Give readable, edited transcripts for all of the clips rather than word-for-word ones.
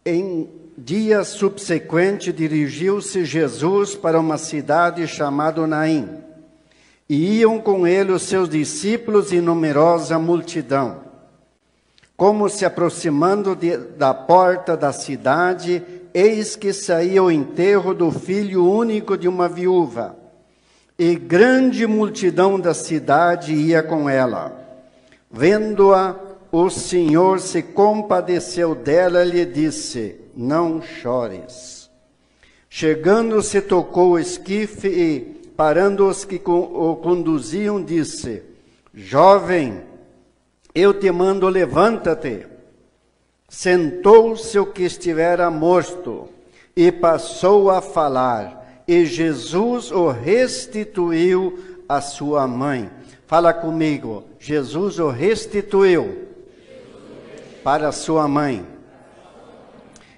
Em dia subsequente, dirigiu-se Jesus para uma cidade chamada Naim, e iam com ele os seus discípulos e numerosa multidão. Como se aproximando da porta da cidade, eis que saía o enterro do filho único de uma viúva, e grande multidão da cidade ia com ela. Vendo-a, o Senhor se compadeceu dela e lhe disse: não chores. Chegando-se, tocou o esquife e, parando os que o conduziam, disse: jovem, eu te mando, levanta-te. Sentou-se o que estivera morto e passou a falar, e Jesus o restituiu à sua mãe. Fala comigo. Jesus o restituiu para a sua mãe.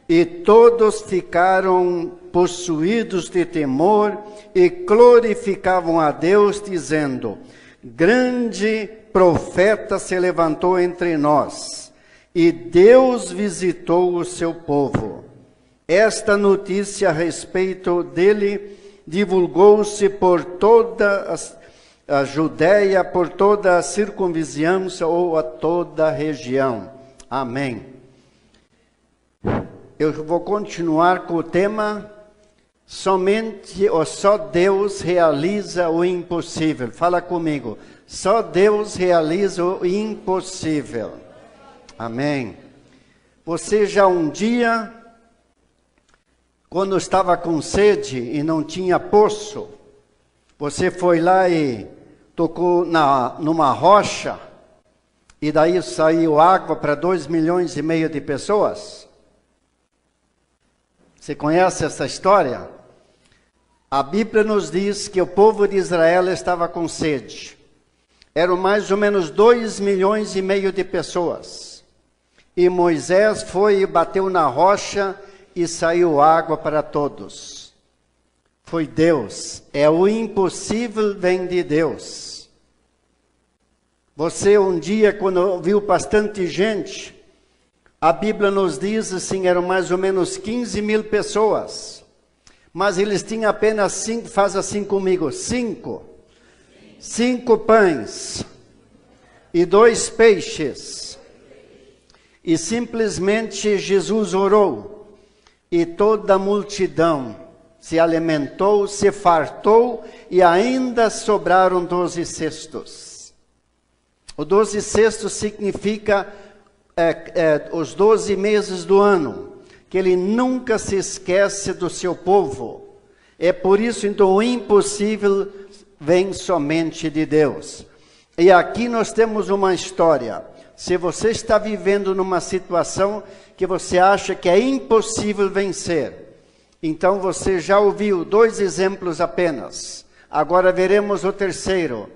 E todos ficaram possuídos de temor e glorificavam a Deus, dizendo: grande profeta se levantou entre nós, e Deus visitou o seu povo. Esta notícia a respeito dele divulgou-se por toda a Judéia, por toda a circunvizinhança ou a toda a região. Amém. Eu vou continuar com o tema: somente ou só Deus realiza o impossível. Fala comigo. Só Deus realiza o impossível. Amém. Você já um dia, quando estava com sede e não tinha poço, você foi lá e tocou numa rocha, e daí saiu água para 2,5 milhões de pessoas? Você conhece essa história? A Bíblia nos diz que o povo de Israel estava com sede. Eram mais ou menos 2,5 milhões de pessoas. E Moisés foi e bateu na rocha e saiu água para todos. Foi Deus. É o impossível vem de Deus. Você um dia, quando viu bastante gente, a Bíblia nos diz assim, eram mais ou menos 15 mil pessoas. Mas eles tinham apenas 5, faz assim comigo, 5 pães e 2 peixes. E simplesmente Jesus orou, e toda a multidão se alimentou, se fartou, e ainda sobraram 12 cestos. O 12 cestos significa os 12 meses do ano, que ele nunca se esquece do seu povo. É por isso, então, o impossível vem somente de Deus. E aqui nós temos uma história. Se você está vivendo numa situação que você acha que é impossível vencer, então você já ouviu 2 exemplos apenas. Agora veremos o terceiro,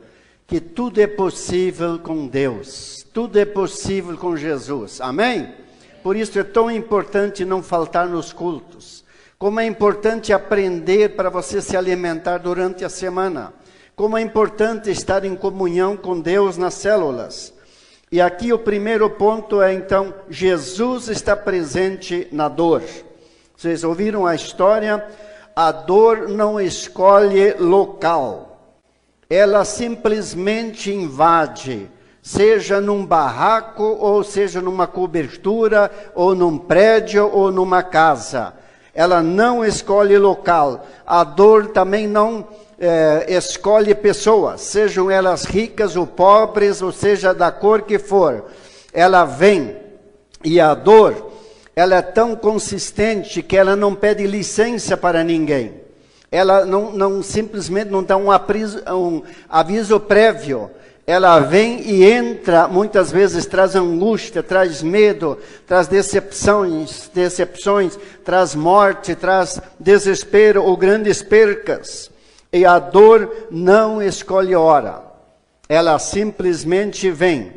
que tudo é possível com Deus. Tudo é possível com Jesus. Amém? Por isso é tão importante não faltar nos cultos. Como é importante aprender para você se alimentar durante a semana. Como é importante estar em comunhão com Deus nas células. E aqui o primeiro ponto é, então, Jesus está presente na dor. Vocês ouviram a história? A dor não escolhe local. Ela simplesmente invade. Seja num barraco, ou seja numa cobertura, ou num prédio, ou numa casa. Ela não escolhe local. A dor também não escolhe pessoas, sejam elas ricas ou pobres, ou seja da cor que for. Ela vem, e a dor, ela é tão consistente que ela não pede licença para ninguém. Ela não simplesmente não dá um aviso prévio. Ela vem e entra, muitas vezes traz angústia, traz medo, traz decepções, traz morte, traz desespero ou grandes percas. E a dor não escolhe hora, ela simplesmente vem.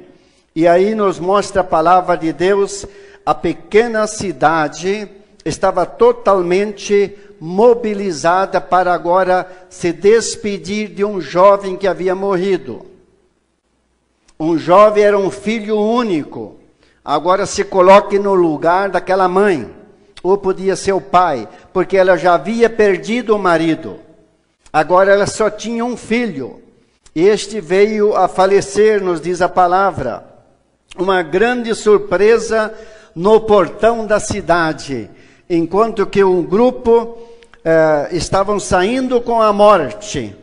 E aí nos mostra a palavra de Deus, a pequena cidade estava totalmente mobilizada para agora se despedir de um jovem que havia morrido. Um jovem era um filho único. Agora se coloque no lugar daquela mãe. ou podia ser o pai, porque ela já havia perdido o marido. Agora ela só tinha um filho. Este veio a falecer, nos diz a palavra. Uma grande surpresa no portão da cidade, enquanto que um grupo estavam saindo com a morte.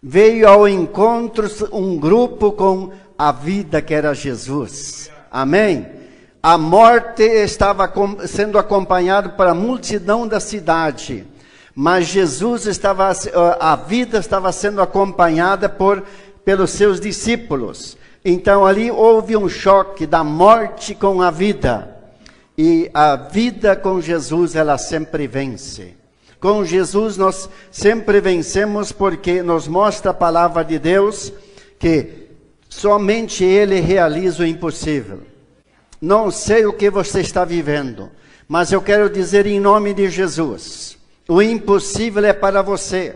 Veio ao encontro um grupo com a vida, que era Jesus. Amém? A morte estava sendo acompanhada pela multidão da cidade. Mas Jesus a vida estava sendo acompanhada pelos seus discípulos. Então ali houve um choque da morte com a vida. E a vida com Jesus, ela sempre vence. Com Jesus nós sempre vencemos, porque nos mostra a palavra de Deus que somente Ele realiza o impossível. Não sei o que você está vivendo, mas eu quero dizer em nome de Jesus: o impossível é para você.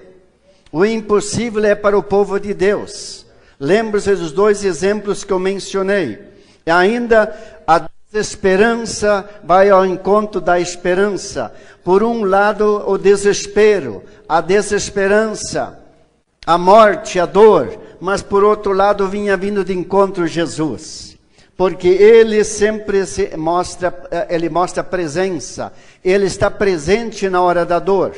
O impossível é para o povo de Deus. Lembre-se dos 2 exemplos que eu mencionei. E ainda a desesperança vai ao encontro da esperança. Por um lado, o desespero, a desesperança, a morte, a dor. Mas por outro lado, vinha vindo de encontro Jesus. Porque Ele sempre mostra presença. Ele está presente na hora da dor.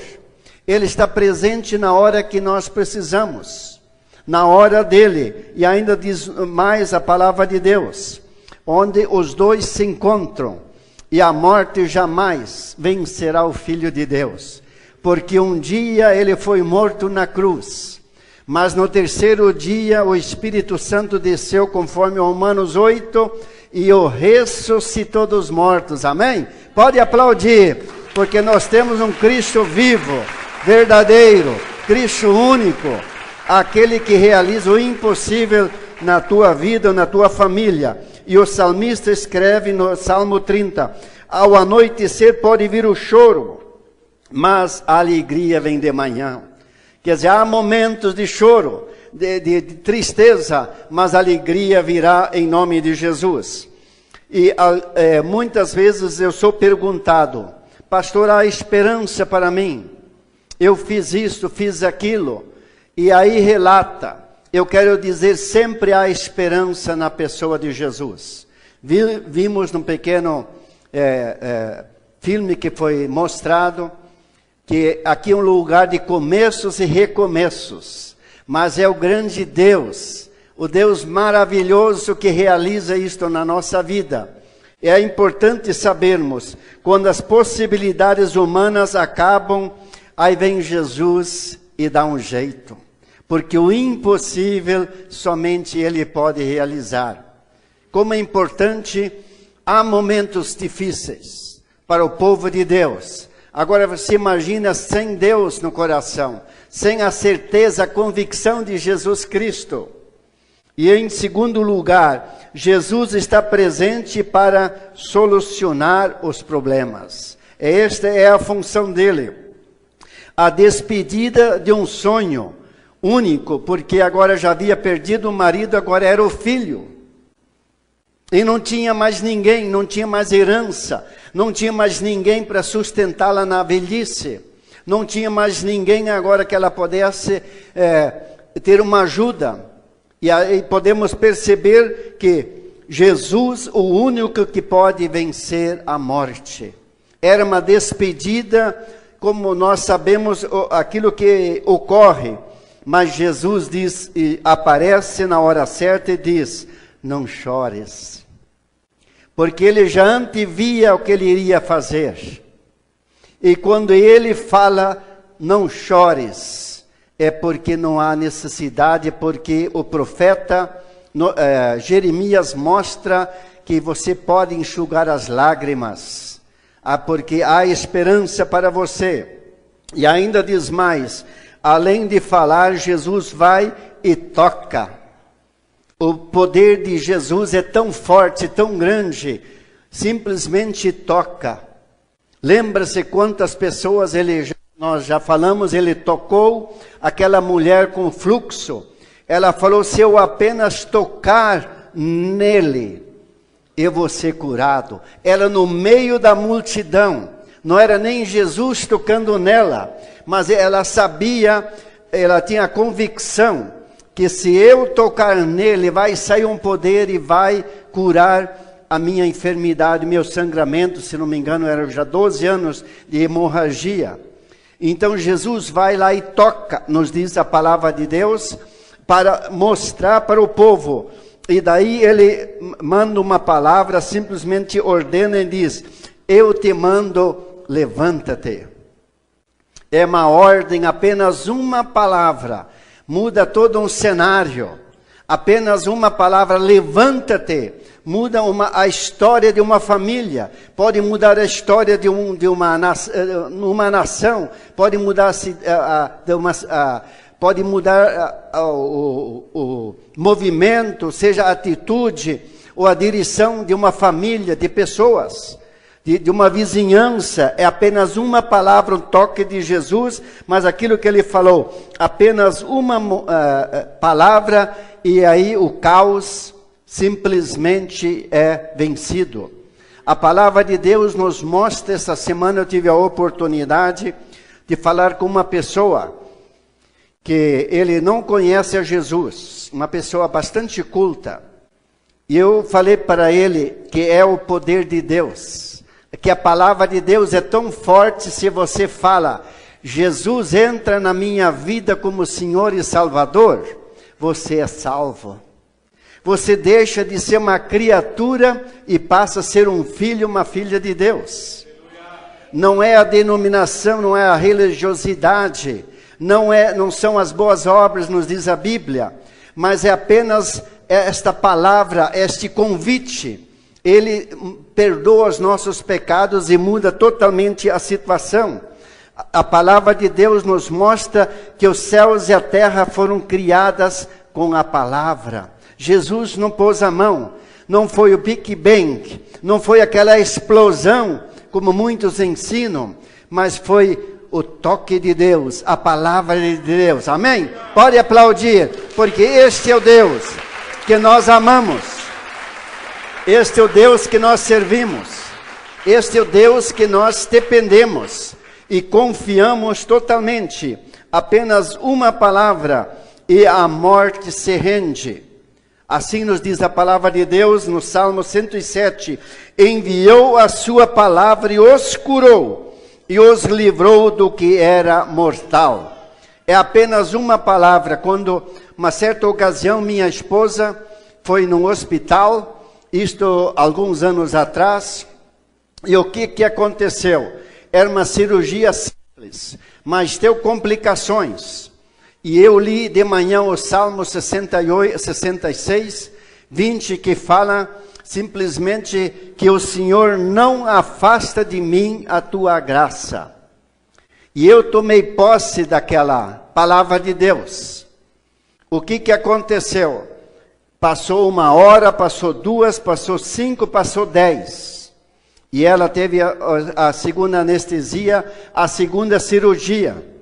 Ele está presente na hora que nós precisamos. Na hora dele. E ainda diz mais a palavra de Deus: onde os dois se encontram, e a morte jamais vencerá o Filho de Deus. Porque um dia ele foi morto na cruz. Mas no 3º dia o Espírito Santo desceu, conforme Romanos 8, e o ressuscitou dos mortos. Amém? Pode aplaudir, porque nós temos um Cristo vivo, verdadeiro, Cristo único, aquele que realiza o impossível na tua vida, na tua família. E o salmista escreve no Salmo 30, ao anoitecer pode vir o choro, mas a alegria vem de manhã. Quer dizer, há momentos de choro, de tristeza, mas a alegria virá em nome de Jesus. E muitas vezes eu sou perguntado: pastor, há esperança para mim? Eu fiz isso, fiz aquilo. E aí relata. Eu quero dizer, sempre há esperança na pessoa de Jesus. Vimos num pequeno filme que foi mostrado, que aqui é um lugar de começos e recomeços, mas é o grande Deus, o Deus maravilhoso que realiza isto na nossa vida. É importante sabermos, quando as possibilidades humanas acabam, aí vem Jesus e dá um jeito, porque o impossível somente Ele pode realizar. Como é importante, há momentos difíceis para o povo de Deus. Agora você imagina sem Deus no coração, sem a certeza, a convicção de Jesus Cristo. E em segundo lugar, Jesus está presente para solucionar os problemas. Esta é a função dele. A despedida de um sonho único, porque agora já havia perdido o marido, agora era o filho. E não tinha mais ninguém, não tinha mais herança, não tinha mais ninguém para sustentá-la na velhice. Não tinha mais ninguém agora que ela pudesse ter uma ajuda. E aí podemos perceber que Jesus, o único que pode vencer a morte. Era uma despedida, como nós sabemos aquilo que ocorre. Mas Jesus diz, e aparece na hora certa e diz: não chores. Porque ele já antevia o que ele iria fazer. E quando ele fala, não chores, é porque não há necessidade, porque o profeta Jeremias mostra que você pode enxugar as lágrimas, porque há esperança para você. E ainda diz mais, além de falar, Jesus vai e toca. O poder de Jesus é tão forte, tão grande, simplesmente toca. Lembra-se quantas pessoas nós já falamos, ele tocou aquela mulher com fluxo. Ela falou, se eu apenas tocar nele, eu vou ser curado. Ela no meio da multidão, Não era nem Jesus tocando nela, mas ela sabia, ela tinha a convicção que se eu tocar nele, vai sair um poder e vai curar a minha enfermidade, meu sangramento. Se não me engano, eram já 12 anos de hemorragia. Então Jesus vai lá e toca, nos diz a palavra de Deus, para mostrar para o povo. E daí ele manda uma palavra, simplesmente ordena e diz: eu te mando, levanta-te. É uma ordem, apenas uma palavra muda todo um cenário. Apenas uma palavra, levanta-te, muda a história de uma família, pode mudar a história de uma nação, pode mudar pode mudar o movimento, seja a atitude ou a direção de uma família, de pessoas, de uma vizinhança. É apenas uma palavra, um toque de Jesus, mas aquilo que ele falou, apenas uma palavra, e aí o caos simplesmente é vencido. A palavra de Deus nos mostra. Essa semana eu tive a oportunidade de falar com uma pessoa que ele não conhece a Jesus, uma pessoa bastante culta. E eu falei para ele que é o poder de Deus, que a palavra de Deus é tão forte. Se você fala, Jesus entra na minha vida como Senhor e Salvador, você é salvo. Você deixa de ser uma criatura e passa a ser um filho, uma filha de Deus. Não é a denominação, não é a religiosidade, não são as boas obras, nos diz a Bíblia, mas é apenas esta palavra, este convite. Ele perdoa os nossos pecados e muda totalmente a situação. A palavra de Deus nos mostra que os céus e a terra foram criadas com a palavra. Jesus não pôs a mão, não foi o Big Bang, não foi aquela explosão, como muitos ensinam, mas foi o toque de Deus, a palavra de Deus. Amém? Pode aplaudir, porque este é o Deus que nós amamos, este é o Deus que nós servimos, este é o Deus que nós dependemos e confiamos totalmente. Apenas uma palavra e a morte se rende. Assim nos diz a palavra de Deus no Salmo 107. Enviou a sua palavra e os curou, e os livrou do que era mortal. É apenas uma palavra. Quando, uma certa ocasião, minha esposa foi num hospital, isto alguns anos atrás, e o que aconteceu? Era uma cirurgia simples, mas deu complicações. E eu li de manhã o Salmo 66, 20, que fala simplesmente que o Senhor não afasta de mim a tua graça. E eu tomei posse daquela palavra de Deus. O que aconteceu? Passou 1 hora, passou 2, passou 5, passou 10. E ela teve a segunda anestesia, a segunda cirurgia.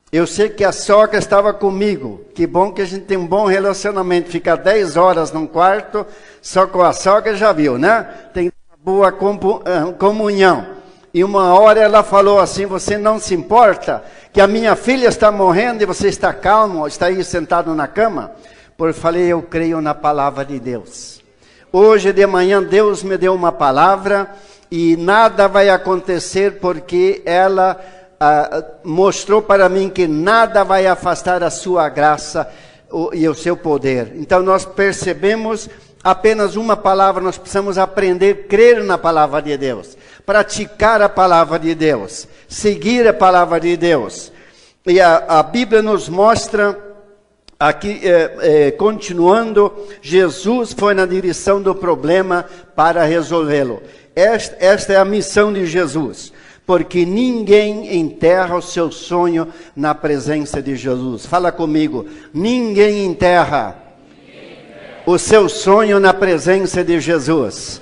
Eu sei que a sogra estava comigo. Que bom que a gente tem um bom relacionamento. Ficar 10 horas num quarto, só com a sogra, já viu, né? Tem uma boa comunhão. E 1 hora ela falou assim: você não se importa que a minha filha está morrendo e você está calmo, está aí sentado na cama? Porque eu falei, eu creio na palavra de Deus. Hoje de manhã Deus me deu uma palavra e nada vai acontecer, porque ela mostrou para mim que nada vai afastar a sua graça e o seu poder. Então nós percebemos apenas uma palavra. Nós precisamos aprender a crer na palavra de Deus, praticar a palavra de Deus, seguir a palavra de Deus. E a Bíblia nos mostra aqui, continuando, Jesus foi na direção do problema para resolvê-lo. Esta é a missão de Jesus. Porque ninguém enterra o seu sonho na presença de Jesus. Fala comigo. Ninguém enterra o seu sonho na presença de Jesus.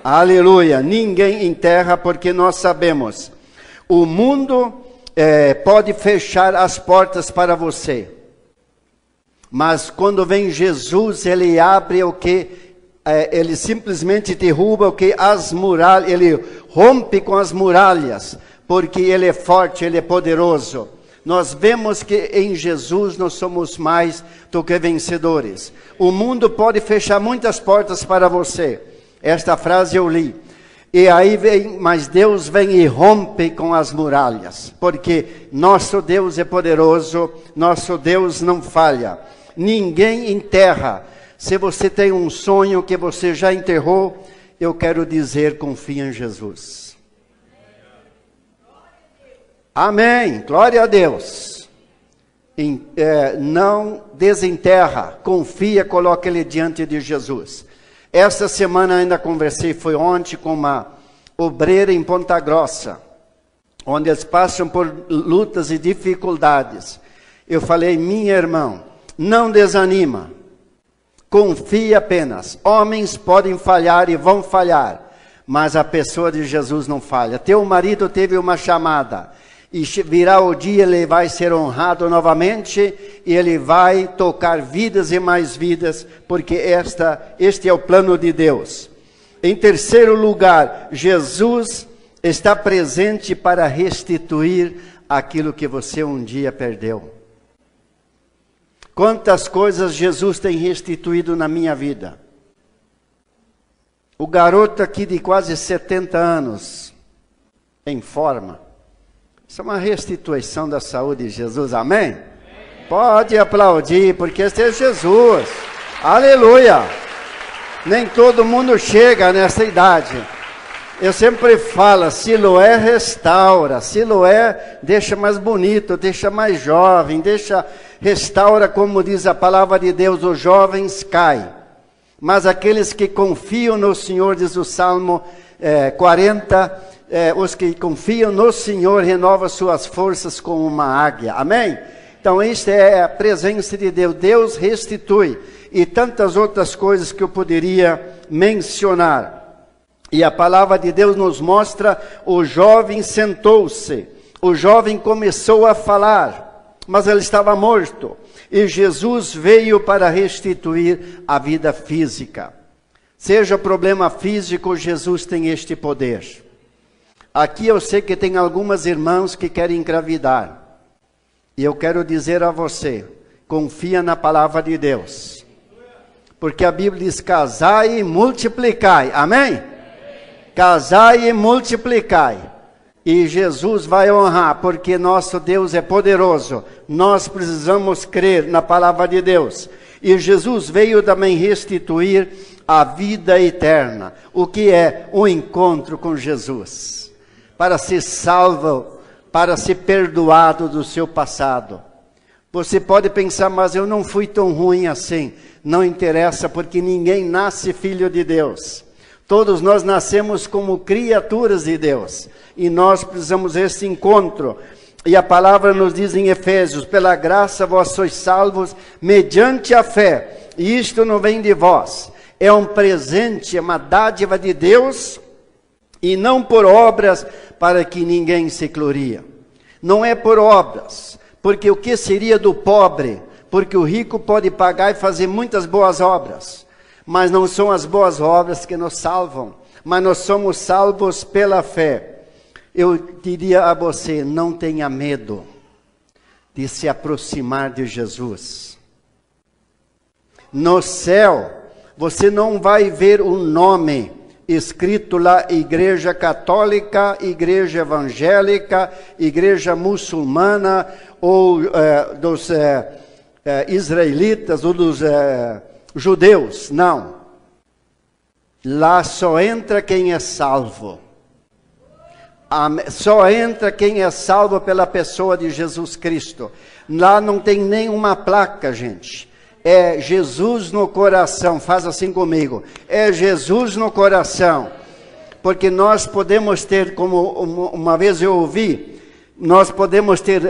Aleluia. Ninguém enterra, porque nós sabemos. O mundo pode fechar as portas para você. Mas quando vem Jesus, ele abre o que? ele simplesmente derruba o que as muralhas, ele rompe com as muralhas, porque ele é forte, ele é poderoso. Nós vemos que em Jesus nós somos mais do que vencedores. O mundo pode fechar muitas portas para você. Esta frase eu li. E aí vem, mas Deus vem e rompe com as muralhas, porque nosso Deus é poderoso, nosso Deus não falha. Ninguém enterra. Se você tem um sonho que você já enterrou, eu quero dizer, confia em Jesus. Amém, glória a Deus. Não desenterra, confia, coloca ele diante de Jesus. Esta semana ainda conversei, foi ontem, com uma obreira em Ponta Grossa, onde eles passam por lutas e dificuldades. Eu falei, minha irmã, não desanima, confia apenas. Homens podem falhar e vão falhar, mas a pessoa de Jesus não falha. Teu marido teve uma chamada, e virá o dia, ele vai ser honrado novamente, e ele vai tocar vidas e mais vidas, porque este é o plano de Deus. Em terceiro lugar, Jesus está presente para restituir aquilo que você um dia perdeu. Quantas coisas Jesus tem restituído na minha vida. O garoto aqui de quase 70 anos, em forma, isso é uma restituição da saúde de Jesus, amém? Amém? Pode aplaudir, porque este é Jesus, aleluia! Nem todo mundo chega nessa idade. Eu sempre falo, Siloé restaura, Siloé deixa mais bonito, deixa mais jovem, restaura, como diz a palavra de Deus, os jovens caem. Mas aqueles que confiam no Senhor, diz o Salmo 40, os que confiam no Senhor renovam suas forças como uma águia. Amém? Então, isso é a presença de Deus. Deus restitui. E tantas outras coisas que eu poderia mencionar. E a palavra de Deus nos mostra, o jovem sentou-se. O jovem começou a falar, mas ele estava morto. E Jesus veio para restituir a vida física. Seja problema físico, Jesus tem este poder. Aqui eu sei que tem algumas irmãs que querem engravidar. E eu quero dizer a você, confia na palavra de Deus. Porque a Bíblia diz, casai e multiplicai. Amém? Casai e multiplicai. E Jesus vai honrar, porque nosso Deus é poderoso. Nós precisamos crer na palavra de Deus. E Jesus veio também restituir a vida eterna. O que é um encontro com Jesus? Para ser salvo, para ser perdoado do seu passado. Você pode pensar, mas eu não fui tão ruim assim. Não interessa, porque ninguém nasce filho de Deus. Todos nós nascemos como criaturas de Deus. E nós precisamos desse encontro. E a palavra nos diz em Efésios, pela graça vós sois salvos mediante a fé. E isto não vem de vós. É um presente, é uma dádiva de Deus, e não por obras, para que ninguém se glorie. Não é por obras, porque o que seria do pobre? Porque o rico pode pagar e fazer muitas boas obras, mas não são as boas obras que nos salvam, mas nós somos salvos pela fé. Eu diria a você, não tenha medo de se aproximar de Jesus. No céu, você não vai ver um nome escrito lá, igreja católica, igreja evangélica, igreja muçulmana, ou dos israelitas, ou dos judeus. Não. Lá só entra quem é salvo. Só entra quem é salvo pela pessoa de Jesus Cristo. Lá não tem nenhuma placa, gente. É Jesus no coração, faz assim comigo. É Jesus no coração. Porque nós podemos ter, como uma vez eu ouvi, nós podemos ter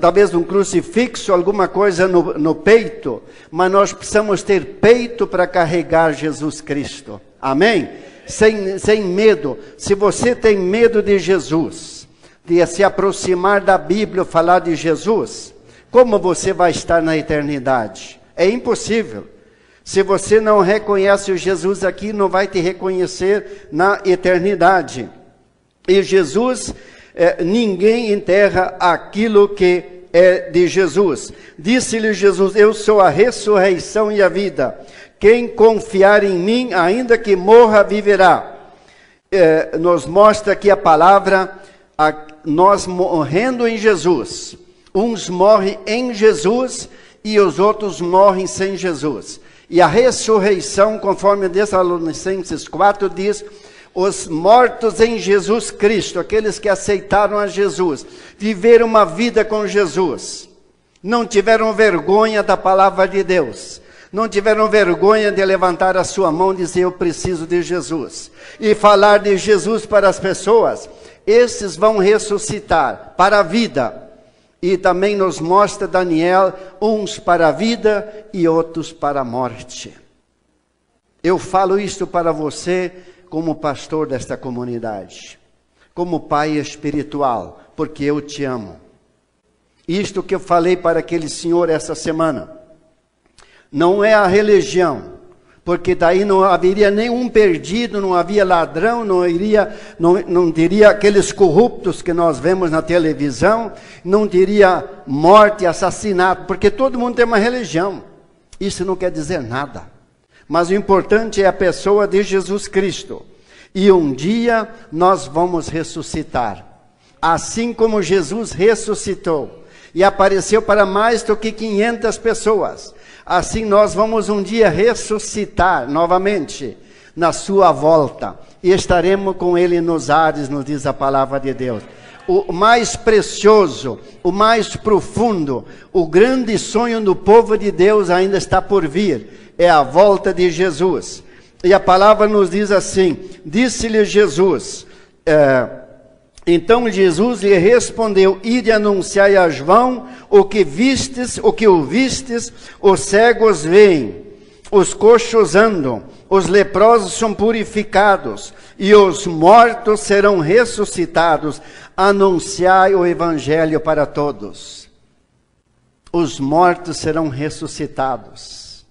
talvez um crucifixo, alguma coisa no peito, mas nós precisamos ter peito para carregar Jesus Cristo. Amém? Sem medo. Se você tem medo de Jesus, de se aproximar da Bíblia, falar de Jesus, como você vai estar na eternidade? É impossível. Se você não reconhece o Jesus aqui, não vai te reconhecer na eternidade. E Jesus, ninguém enterra aquilo que é de Jesus. Disse-lhe Jesus: eu sou a ressurreição e a vida. Quem confiar em mim, ainda que morra, viverá. Nos mostra aqui a palavra, nós morrendo em Jesus. Uns morrem em Jesus e os outros morrem sem Jesus. E a ressurreição, conforme Tessalonicenses 4 diz, os mortos em Jesus Cristo, aqueles que aceitaram a Jesus, viveram uma vida com Jesus, não tiveram vergonha da palavra de Deus, não tiveram vergonha de levantar a sua mão e dizer: eu preciso de Jesus, e falar de Jesus para as pessoas. Esses vão ressuscitar para a vida. E também nos mostra Daniel, uns para a vida e outros para a morte. Eu falo isto para você como pastor desta comunidade, como pai espiritual, porque eu te amo. Isto que eu falei para aquele senhor essa semana, não é a religião, porque daí não haveria nenhum perdido, não havia ladrão, não teria aqueles corruptos que nós vemos na televisão, não teria morte, assassinato, porque todo mundo tem uma religião. Isso não quer dizer nada. Mas o importante é a pessoa de Jesus Cristo. E um dia nós vamos ressuscitar. Assim como Jesus ressuscitou e apareceu para mais do que 500 pessoas. Assim nós vamos um dia ressuscitar novamente na sua volta. E estaremos com ele nos ares, nos diz a palavra de Deus. O mais precioso, o mais profundo, o grande sonho do povo de Deus ainda está por vir. É a volta de Jesus. E a palavra nos diz assim: disse-lhe Jesus... Então Jesus lhe respondeu: ide anunciai a João o que vistes, o que ouvistes, os cegos veem, os coxos andam, os leprosos são purificados, e os mortos serão ressuscitados. Anunciai o evangelho para todos. Os mortos serão ressuscitados.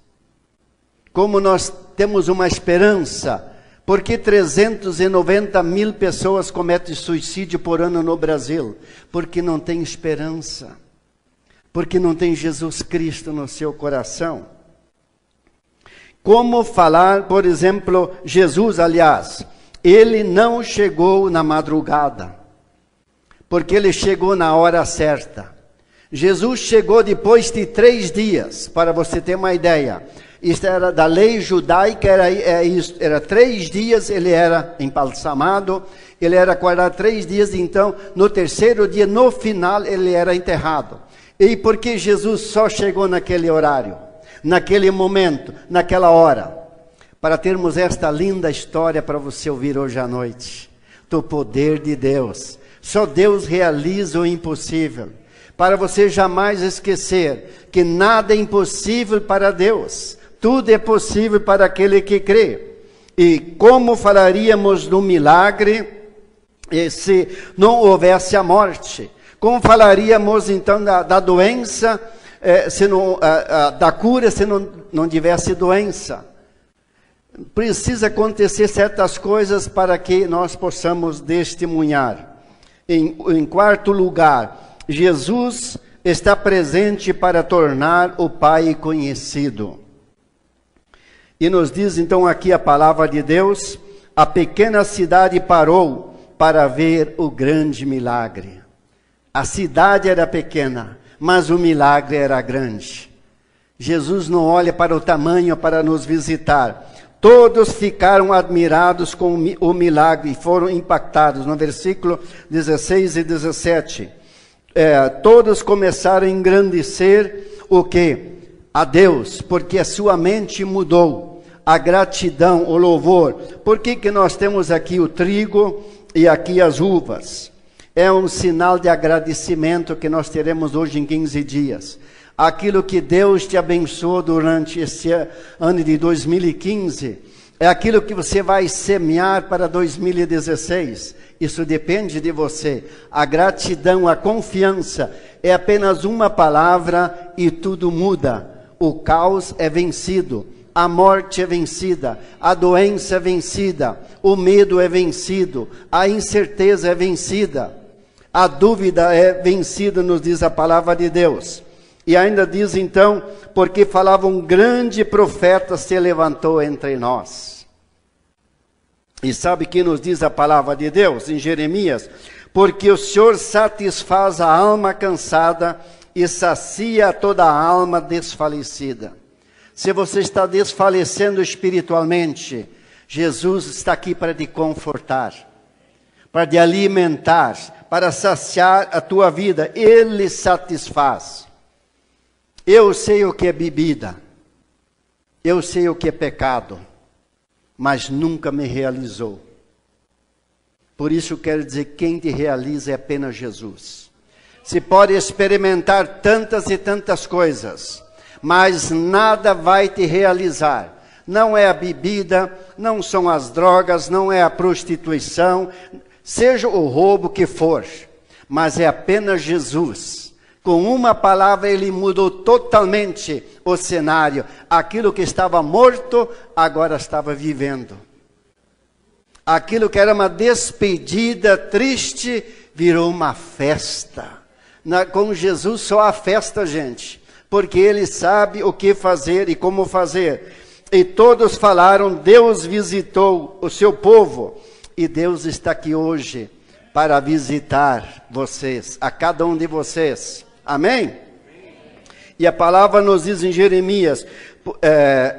Como nós temos uma esperança. Por que 390 mil pessoas cometem suicídio por ano no Brasil? Porque não tem esperança. Porque não tem Jesus Cristo no seu coração. Como falar, por exemplo, Jesus, aliás, ele não chegou na madrugada. Porque ele chegou na hora certa. Jesus chegou depois de 3 dias, para você ter uma ideia. Isto era da lei judaica, era 3 dias, ele era embalsamado, ele era guardado 3 dias, então no 3º dia, no final, ele era enterrado. E por que Jesus só chegou naquele horário, naquele momento, naquela hora? Para termos esta linda história para você ouvir hoje à noite, do poder de Deus. Só Deus realiza o impossível. Para você jamais esquecer que nada é impossível para Deus. Tudo é possível para aquele que crê. E como falaríamos do milagre se não houvesse a morte? Como falaríamos então da doença, da cura se não tivesse doença? Precisa acontecer certas coisas para que nós possamos testemunhar. Em quarto lugar, Jesus está presente para tornar o Pai conhecido. E nos diz então aqui a palavra de Deus: a pequena cidade parou para ver o grande milagre. A cidade era pequena, mas o milagre era grande. Jesus não olha para o tamanho para nos visitar. Todos ficaram admirados com o milagre e foram impactados. No versículo 16 e 17. Todos começaram a engrandecer o quê? A Deus, porque a sua mente mudou, a gratidão, o louvor. Por que nós temos aqui o trigo e aqui as uvas? É um sinal de agradecimento que nós teremos hoje em 15 dias. Aquilo que Deus te abençoou durante esse ano de 2015, é aquilo que você vai semear para 2016. Isso depende de você. A gratidão, a confiança, é apenas uma palavra e tudo muda. O caos é vencido, A morte é vencida, a doença é vencida, o medo é vencido, a incerteza é vencida, a dúvida é vencida, nos diz a palavra de Deus. E ainda diz então, porque falava um grande profeta se levantou entre nós. E sabe que nos diz a palavra de Deus em Jeremias? Porque o Senhor satisfaz a alma cansada e sacia toda a alma desfalecida. Se você está desfalecendo espiritualmente, Jesus está aqui para te confortar, para te alimentar, para saciar a tua vida. Ele satisfaz. Eu sei o que é bebida, eu sei o que é pecado, mas nunca me realizou. Por isso eu quero dizer, quem te realiza é apenas Jesus. Se pode experimentar tantas e tantas coisas, mas nada vai te realizar. Não é a bebida, não são as drogas, não é a prostituição, seja o roubo que for, mas é apenas Jesus. Com uma palavra ele mudou totalmente o cenário. Aquilo que estava morto, agora estava vivendo. Aquilo que era uma despedida triste, virou uma festa. Com Jesus só há festa, gente. Porque ele sabe o que fazer e como fazer. E todos falaram, Deus visitou o seu povo. E Deus está aqui hoje para visitar vocês, a cada um de vocês. Amém? E a palavra nos diz em Jeremias,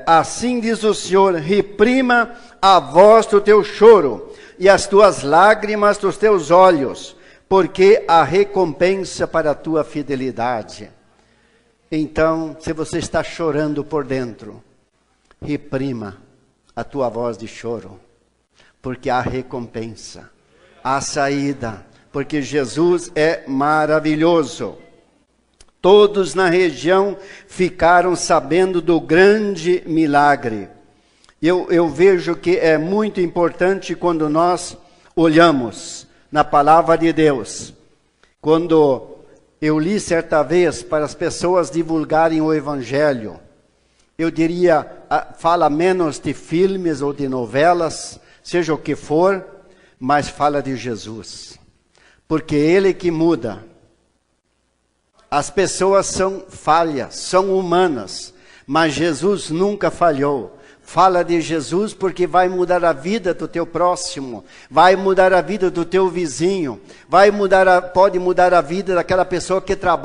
assim diz o Senhor, reprima a voz do teu choro e as tuas lágrimas dos teus olhos, porque há recompensa para a tua fidelidade. Então, se você está chorando por dentro, reprima a tua voz de choro, porque há recompensa, há saída, porque Jesus é maravilhoso. Todos na região ficaram sabendo do grande milagre. Eu vejo que é muito importante quando nós olhamos na palavra de Deus. Quando eu li certa vez para as pessoas divulgarem o Evangelho, eu diria, fala menos de filmes ou de novelas, seja o que for, mas fala de Jesus. Porque Ele que muda. As pessoas são falhas, são humanas, mas Jesus nunca falhou. Fala de Jesus porque vai mudar a vida do teu próximo, vai mudar a vida do teu vizinho, pode mudar a vida daquela pessoa que trabalha.